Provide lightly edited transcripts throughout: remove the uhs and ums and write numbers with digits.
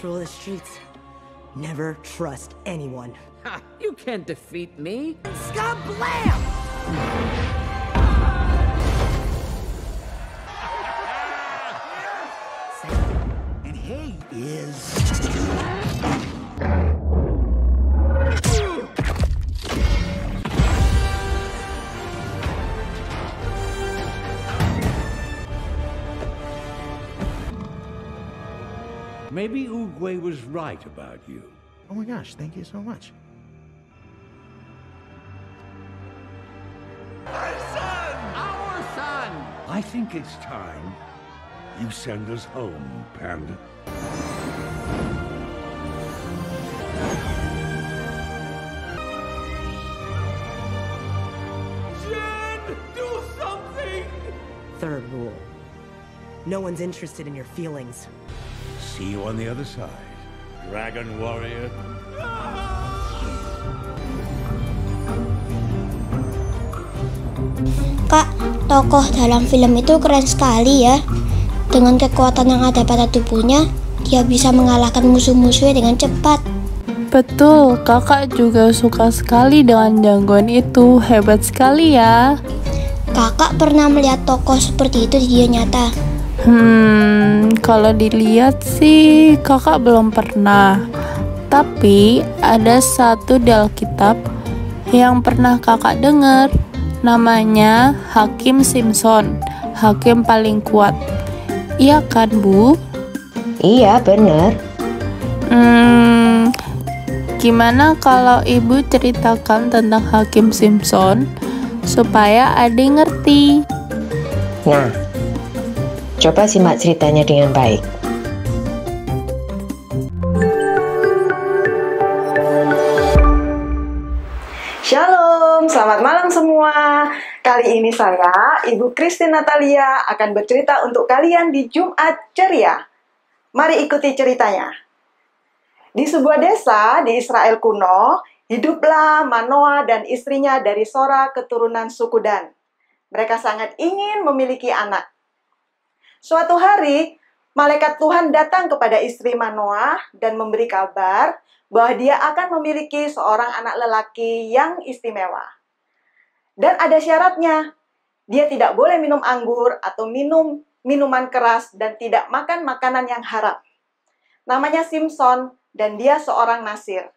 control the streets. Never trust anyone. Ha! You can't defeat me. Skablam! And he is... Maybe Oogway was right about you. Oh my gosh, thank you so much. Our son! I think it's time you send us home, Panda. Jen, do something! Third rule. No one's interested in your feelings. See you on the other side, Dragon Warrior. Kak, tokoh dalam film itu keren sekali ya. Dengan kekuatan yang ada pada tubuhnya, dia bisa mengalahkan musuh-musuhnya dengan cepat. Betul, kakak juga suka sekali dengan jagoan itu. Hebat sekali ya. Kakak pernah melihat tokoh seperti itu di dunia nyata? Kalau dilihat sih kakak belum pernah. Tapi ada satu di Alkitab yang pernah kakak dengar. Namanya Hakim Simpson, hakim paling kuat. Iya kan, Bu? Iya, bener. Gimana kalau Ibu ceritakan tentang Hakim Simpson supaya adik ngerti? Nah, coba simak ceritanya dengan baik. Shalom, selamat malam semua. Kali ini saya, Ibu Christine Natalia, akan bercerita untuk kalian di Jumat Ceria. Mari ikuti ceritanya. Di sebuah desa di Israel kuno, hiduplah Manoah dan istrinya dari Sora keturunan suku Dan. Mereka sangat ingin memiliki anak. Suatu hari, malaikat Tuhan datang kepada istri Manoah dan memberi kabar bahwa dia akan memiliki seorang anak lelaki yang istimewa. Dan ada syaratnya, dia tidak boleh minum anggur atau minum minuman keras dan tidak makan makanan yang haram. Namanya Simpson dan dia seorang nasir.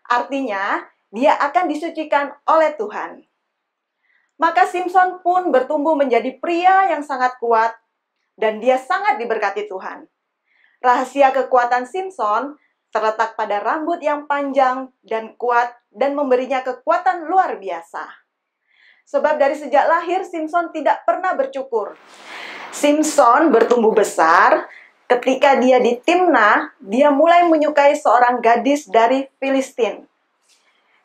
Artinya, dia akan disucikan oleh Tuhan. Maka Simpson pun bertumbuh menjadi pria yang sangat kuat dan dia sangat diberkati Tuhan. Rahasia kekuatan Simpson terletak pada rambut yang panjang dan kuat dan memberinya kekuatan luar biasa. Sebab dari sejak lahir Simpson tidak pernah bercukur. Simpson bertumbuh besar. Ketika dia di Timnah, dia mulai menyukai seorang gadis dari Filistin.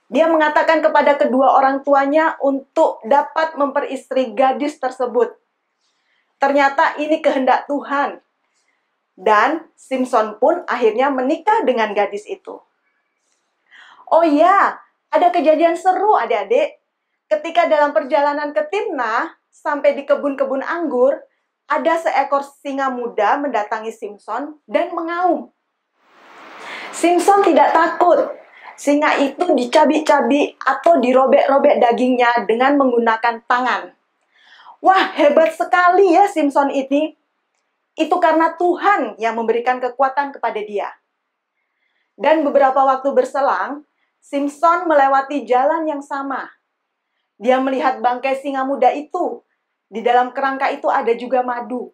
Dia mengatakan kepada kedua orang tuanya untuk dapat memperistri gadis tersebut. Ternyata ini kehendak Tuhan. Dan Simpson pun akhirnya menikah dengan gadis itu. Oh iya, ada kejadian seru adik-adik. Ketika dalam perjalanan ke Timnah, sampai di kebun-kebun anggur, ada seekor singa muda mendatangi Simpson dan mengaum. Simpson tidak takut. Singa itu dicabik-cabik atau dirobek-robek dagingnya dengan menggunakan tangan. Wah, hebat sekali ya Simpson ini. Itu karena Tuhan yang memberikan kekuatan kepada dia. Dan beberapa waktu berselang, Simpson melewati jalan yang sama. Dia melihat bangkai singa muda itu. Di dalam kerangka itu ada juga madu.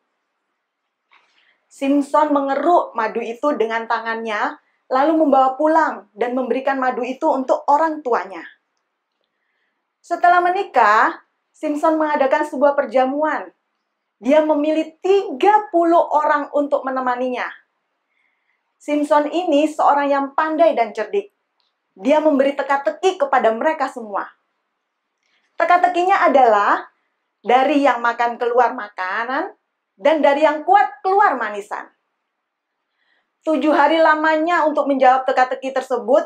Simpson mengeruk madu itu dengan tangannya, lalu membawa pulang dan memberikan madu itu untuk orang tuanya. Setelah menikah, Simpson mengadakan sebuah perjamuan. Dia memilih 30 orang untuk menemaninya. Simpson ini seorang yang pandai dan cerdik. Dia memberi teka-teki kepada mereka semua. Teka-tekinya adalah dari yang makan keluar makanan dan dari yang kuat keluar manisan. 7 hari lamanya untuk menjawab teka-teki tersebut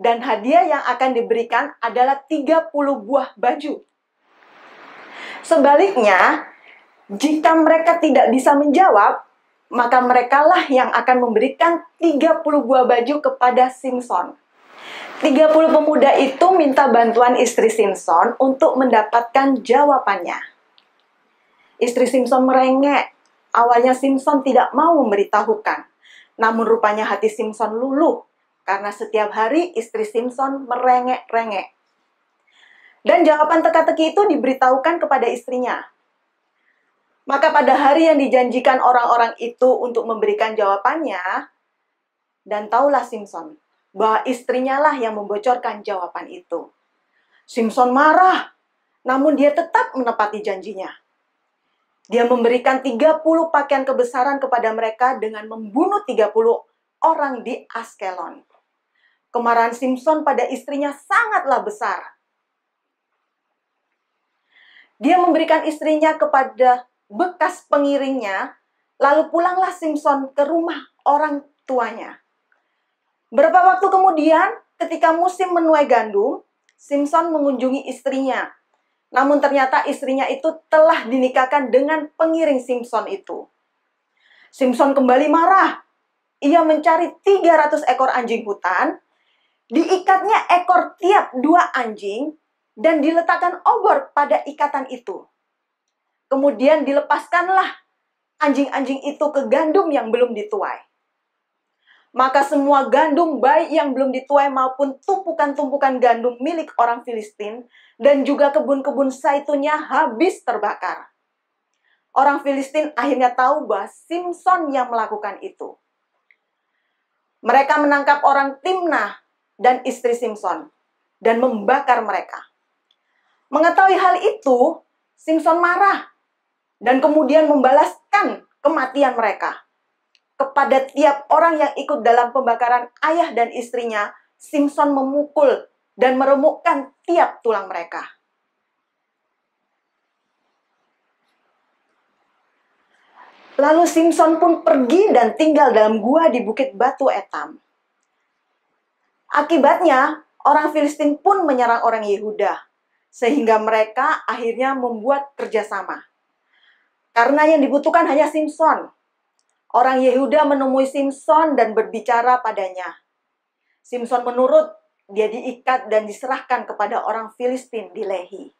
dan hadiah yang akan diberikan adalah 30 buah baju. Sebaliknya, jika mereka tidak bisa menjawab, maka merekalah yang akan memberikan 30 buah baju kepada Simpson. 30 pemuda itu minta bantuan istri Simpson untuk mendapatkan jawabannya. Istri Simpson merengek. Awalnya Simpson tidak mau memberitahukan. Namun rupanya hati Simpson luluh karena setiap hari istri Simpson merengek-rengek. Dan jawaban teka-teki itu diberitahukan kepada istrinya. Maka pada hari yang dijanjikan orang-orang itu untuk memberikan jawabannya, dan taulah Simpson bahwa istrinya lah yang membocorkan jawaban itu. Simpson marah, namun dia tetap menepati janjinya. Dia memberikan 30 pakaian kebesaran kepada mereka dengan membunuh 30 orang di Askelon. Kemarahan Simpson pada istrinya sangatlah besar. Dia memberikan istrinya kepada bekas pengiringnya, lalu pulanglah Simpson ke rumah orang tuanya. Beberapa waktu kemudian, ketika musim menuai gandum, Simpson mengunjungi istrinya. Namun ternyata istrinya itu telah dinikahkan dengan pengiring Simpson itu. Simpson kembali marah. Ia mencari 300 ekor anjing hutan, diikatnya ekor tiap 2 anjing, dan diletakkan obor pada ikatan itu. Kemudian dilepaskanlah anjing-anjing itu ke gandum yang belum dituai. Maka semua gandum baik yang belum dituai maupun tumpukan-tumpukan gandum milik orang Filistin dan juga kebun-kebun zaitunnya habis terbakar. Orang Filistin akhirnya tahu bahwa Simpson yang melakukan itu. Mereka menangkap orang Timnah dan istri Simpson dan membakar mereka. Mengetahui hal itu, Simpson marah dan kemudian membalaskan kematian mereka. Kepada tiap orang yang ikut dalam pembakaran ayah dan istrinya, Simpson memukul dan meremukkan tiap tulang mereka. Lalu Simpson pun pergi dan tinggal dalam gua di Bukit Batu Etam. Akibatnya, orang Filistin pun menyerang orang Yehuda, sehingga mereka akhirnya membuat kerjasama. Karena yang dibutuhkan hanya Simpson. Orang Yehuda menemui Simpson dan berbicara padanya. Simpson menurut, dia diikat dan diserahkan kepada orang Filistin di Lehi.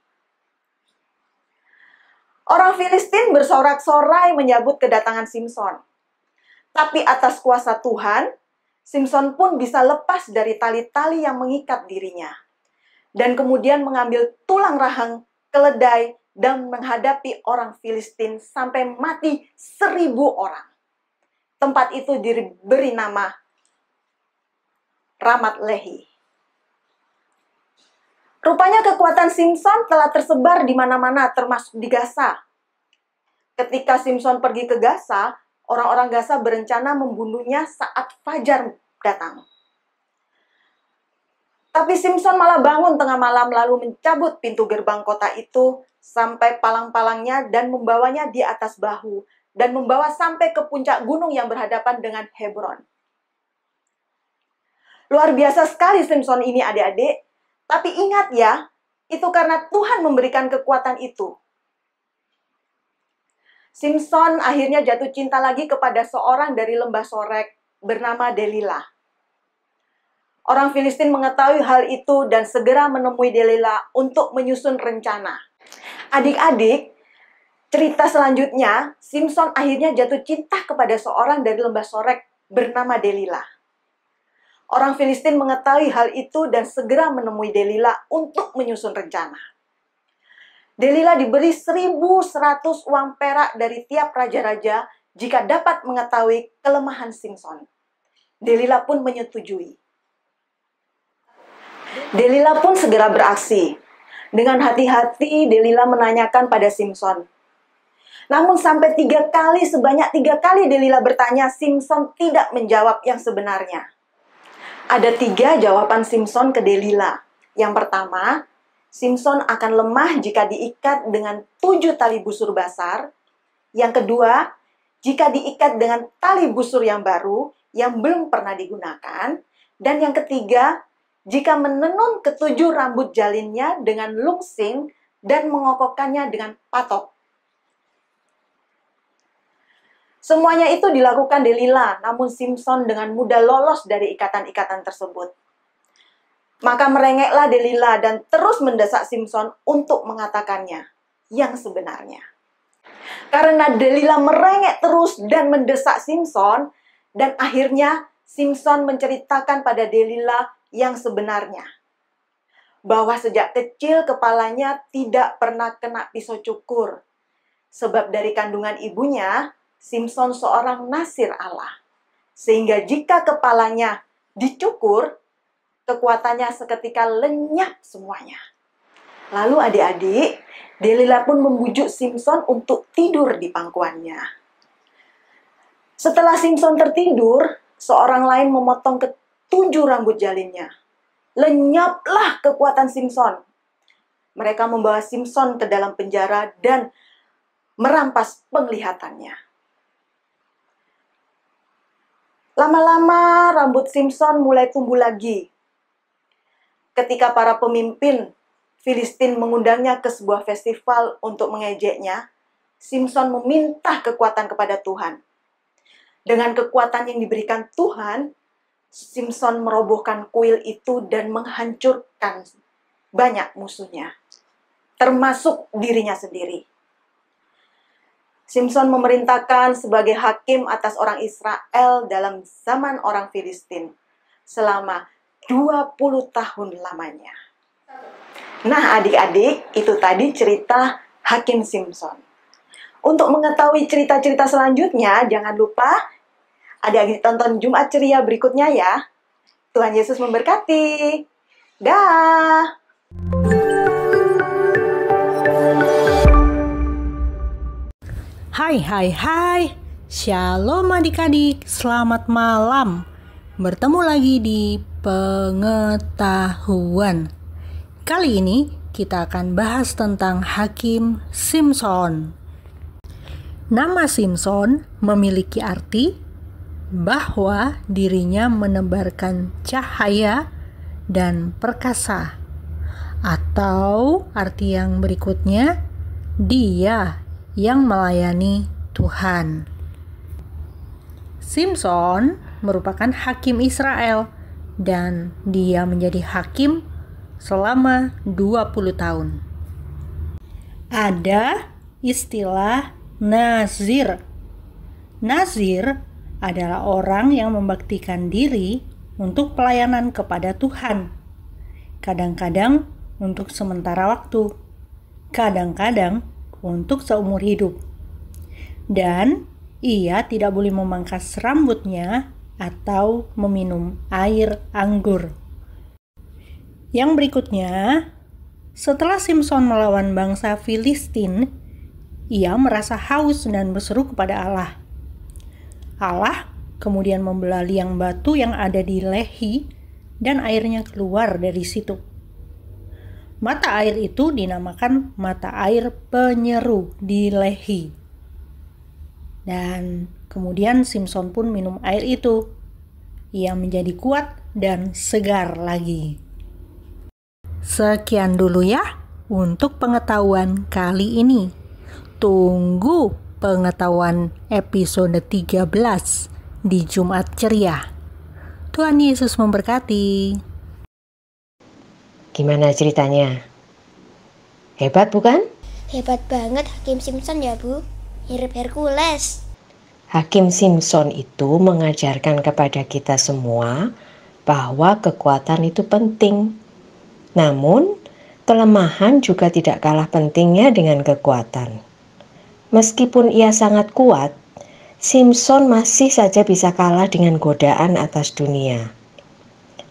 Orang Filistin bersorak-sorai menyambut kedatangan Simpson. Tapi atas kuasa Tuhan, Simpson pun bisa lepas dari tali-tali yang mengikat dirinya. Dan kemudian mengambil tulang rahang, keledai, dan menghadapi orang Filistin sampai mati 1000 orang. Tempat itu diberi nama Ramat Lehi. Rupanya kekuatan Simpson telah tersebar di mana-mana, termasuk di Gaza. Ketika Simpson pergi ke Gaza, orang-orang Gaza berencana membunuhnya saat fajar datang. Tapi Simpson malah bangun tengah malam lalu mencabut pintu gerbang kota itu sampai palang-palangnya dan membawanya di atas bahu dan membawa sampai ke puncak gunung yang berhadapan dengan Hebron. Luar biasa sekali Simpson ini adik-adik, tapi ingat ya, itu karena Tuhan memberikan kekuatan itu. Simpson akhirnya jatuh cinta lagi kepada seorang dari lembah Sorek bernama Delilah. Orang Filistin mengetahui hal itu dan segera menemui Delilah untuk menyusun rencana. Adik-adik, cerita selanjutnya, Simpson akhirnya jatuh cinta kepada seorang dari lembah Sorek bernama Delilah. Orang Filistin mengetahui hal itu dan segera menemui Delilah untuk menyusun rencana. Delilah diberi 1.100 uang perak dari tiap raja-raja jika dapat mengetahui kelemahan Simpson. Delilah pun menyetujui. Delilah pun segera beraksi. Dengan hati-hati, Delilah menanyakan pada Simpson. Namun sampai 3 kali, sebanyak 3 kali Delilah bertanya, Simpson tidak menjawab yang sebenarnya. Ada 3 jawaban Simpson ke Delilah. Yang pertama, Simpson akan lemah jika diikat dengan 7 tali busur basar. Yang kedua, jika diikat dengan tali busur yang baru, yang belum pernah digunakan. Dan yang ketiga, jika menenun ke-7 rambut jalinnya dengan lungsing dan mengokokkannya dengan patok. Semuanya itu dilakukan Delila, namun Simson dengan mudah lolos dari ikatan-ikatan tersebut. Maka merengeklah Delila dan terus mendesak Simson untuk mengatakannya yang sebenarnya. Karena Delila merengek terus dan mendesak Simson, dan akhirnya Simson menceritakan pada Delila yang sebenarnya. Bahwa sejak kecil kepalanya tidak pernah kena pisau cukur. Sebab dari kandungan ibunya, Simson seorang nasir Allah. Sehingga jika kepalanya dicukur, kekuatannya seketika lenyap semuanya. Lalu adik-adik, Delila pun membujuk Simson untuk tidur di pangkuannya. Setelah Simson tertidur, seorang lain memotong ke-7 rambut jalinnya. Lenyaplah kekuatan Simson. Mereka membawa Simson ke dalam penjara dan merampas penglihatannya. Lama-lama rambut Simson mulai tumbuh lagi. Ketika para pemimpin Filistin mengundangnya ke sebuah festival untuk mengejeknya, Simson meminta kekuatan kepada Tuhan. Dengan kekuatan yang diberikan Tuhan, Simson merobohkan kuil itu dan menghancurkan banyak musuhnya, termasuk dirinya sendiri. Simson memerintahkan sebagai hakim atas orang Israel dalam zaman orang Filistin selama 20 tahun lamanya. Nah adik-adik, itu tadi cerita Hakim Simson. Untuk mengetahui cerita-cerita selanjutnya, jangan lupa adik-adik tonton Jumat Ceria berikutnya ya. Tuhan Yesus memberkati. Dah. Hai, Shalom adik-adik, selamat malam. Bertemu lagi di Pengetahuan. Kali ini kita akan bahas tentang Hakim Simson. Nama Simson memiliki arti bahwa dirinya menebarkan cahaya dan perkasa. Atau arti yang berikutnya, dia yang melayani Tuhan. Simson merupakan hakim Israel dan dia menjadi hakim selama 20 tahun. Ada istilah nazir. Nazir adalah orang yang membaktikan diri untuk pelayanan kepada Tuhan. Kadang-kadang untuk sementara waktu, kadang-kadang untuk seumur hidup. Dan ia tidak boleh memangkas rambutnya atau meminum air anggur. Yang berikutnya, setelah Simson melawan bangsa Filistin, ia merasa haus dan berseru kepada Allah. Allah kemudian membelah liang batu yang ada di Lehi dan airnya keluar dari situ. Mata air itu dinamakan mata air penyeru di Lehi. Dan kemudian Simson pun minum air itu. Ia menjadi kuat dan segar lagi. Sekian dulu ya untuk pengetahuan kali ini. Tunggu pengetahuan episode 13 di Jumat Ceria. Tuhan Yesus memberkati. Gimana ceritanya? Hebat bukan? Hebat banget Hakim Simson ya Bu. Mirip Hercules. Hakim Simson itu mengajarkan kepada kita semua bahwa kekuatan itu penting. Namun, kelemahan juga tidak kalah pentingnya dengan kekuatan. Meskipun ia sangat kuat, Simson masih saja bisa kalah dengan godaan atas dunia.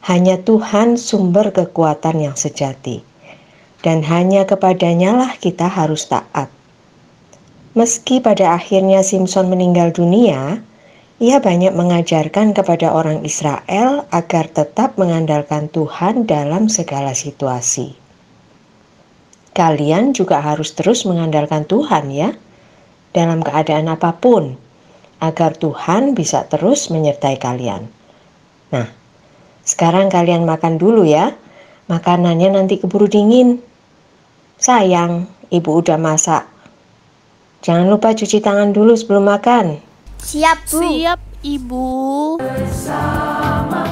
Hanya Tuhan sumber kekuatan yang sejati, dan hanya kepadanya lah kita harus taat. Meski pada akhirnya Simson meninggal dunia, ia banyak mengajarkan kepada orang Israel agar tetap mengandalkan Tuhan dalam segala situasi. Kalian juga harus terus mengandalkan Tuhan ya, dalam keadaan apapun, agar Tuhan bisa terus menyertai kalian. Nah, sekarang kalian makan dulu ya, makanannya nanti keburu dingin. Sayang, ibu udah masak. Jangan lupa cuci tangan dulu sebelum makan. Siap, Bu. Siap, Ibu. Bersama